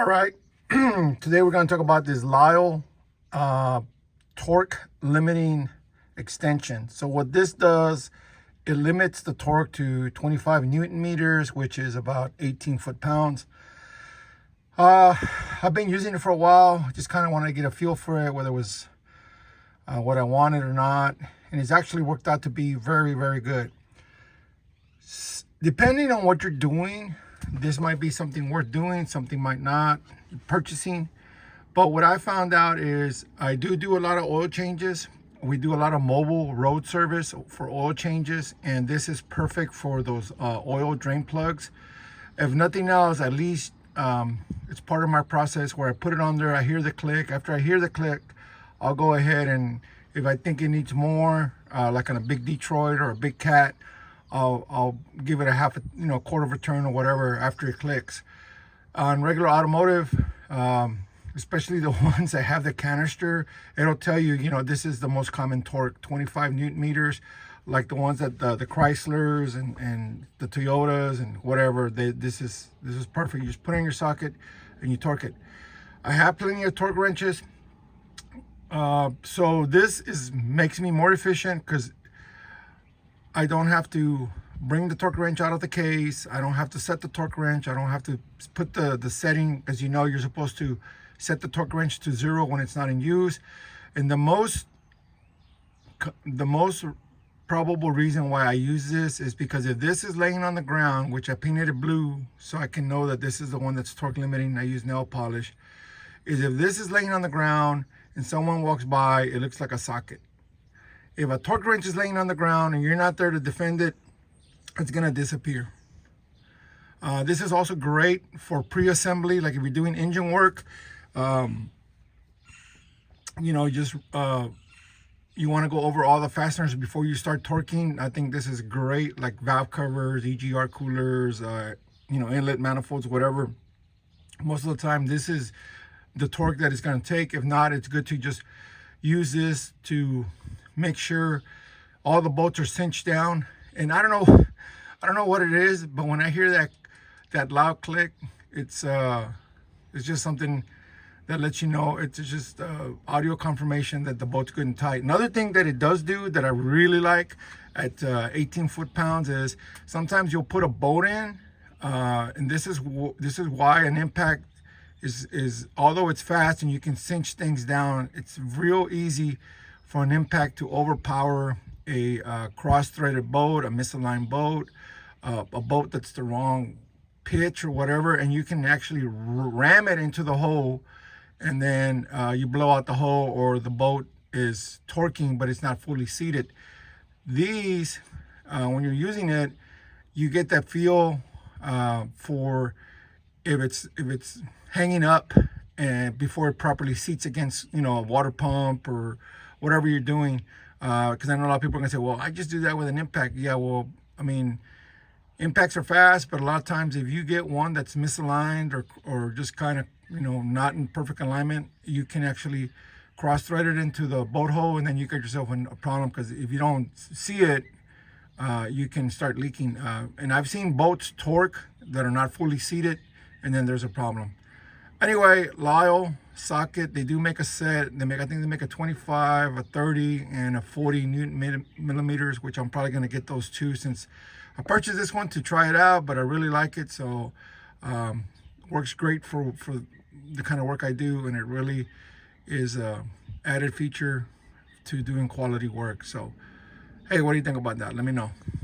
All right, today we're going to talk about this Lisle torque limiting extension. So what this does, it limits the torque to 25 Newton meters, which is about 18 foot-pounds. I've been using it for a while. Just kind of wanted to get a feel for it, whether it was what I wanted or not. And it's actually worked out to be very, very good. Depending on what you're doing, this might be something worth doing, something might not, purchasing. But what I found out is I do a lot of oil changes. We do a lot of mobile road service for oil changes, and this is perfect for those oil drain plugs. If nothing else, at least it's part of my process where I put it on there, I hear the click. After I hear the click, I'll go ahead, and if I think it needs more, like on a big Detroit or a big Cat, I'll give it a quarter of a turn or whatever after it clicks. On regular automotive, especially the ones that have the canister, it'll tell you, this is the most common torque, 25 Newton meters, like the ones that the Chryslers and the Toyotas and whatever. This is perfect. You just put it in your socket and you torque it. I have plenty of torque wrenches, so this makes me more efficient because I don't have to bring the torque wrench out of the case. I don't have to set the torque wrench. I don't have to put the setting, as you're supposed to set the torque wrench to 0 when it's not in use. And the most probable reason why I use this is because if this is laying on the ground, which I painted it blue so I can know that this is the one that's torque limiting, I use nail polish, is if this is laying on the ground and someone walks by, it looks like a socket. If a torque wrench is laying on the ground and you're not there to defend it, it's going to disappear. This is also great for pre-assembly, like if you're doing engine work, you want to go over all the fasteners before you start torquing. I think this is great, like valve covers, EGR coolers, inlet manifolds, whatever. Most of the time, this is the torque that it's going to take. If not, it's good to just use this to make sure all the bolts are cinched down. And I don't know what it is, but when I hear that loud click, it's just something that lets you know. It's just audio confirmation that the bolt's good and tight. Another thing that it does do that I really like at 18 foot-pounds is sometimes you'll put a bolt in, and this is why an impact is although it's fast and you can cinch things down, it's real easy for an impact to overpower a cross-threaded bolt, a misaligned bolt, a bolt that's the wrong pitch or whatever, and you can actually ram it into the hole, and then you blow out the hole, or the bolt is torquing but it's not fully seated. These, when you're using it, you get that feel for if it's hanging up and before it properly seats against a water pump or whatever you're doing, because I know a lot of people are gonna say, well, I just do that with an impact. Yeah, well, I mean, impacts are fast, but a lot of times if you get one that's misaligned or just kind of not in perfect alignment, you can actually cross-thread it into the bolt hole, and then you get yourself in a problem, because if you don't see it, you can start leaking. And I've seen bolts torque that are not fully seated, and then there's a problem. Anyway, Lisle socket, they do make a set. I think they make a 25, a 30, and a 40 Newton millimeters, which I'm probably going to get those two, since I purchased this one to try it out, but I really like it. So works great for the kind of work I do, and it really is a added feature to doing quality work. So hey, what do you think about that? Let me know.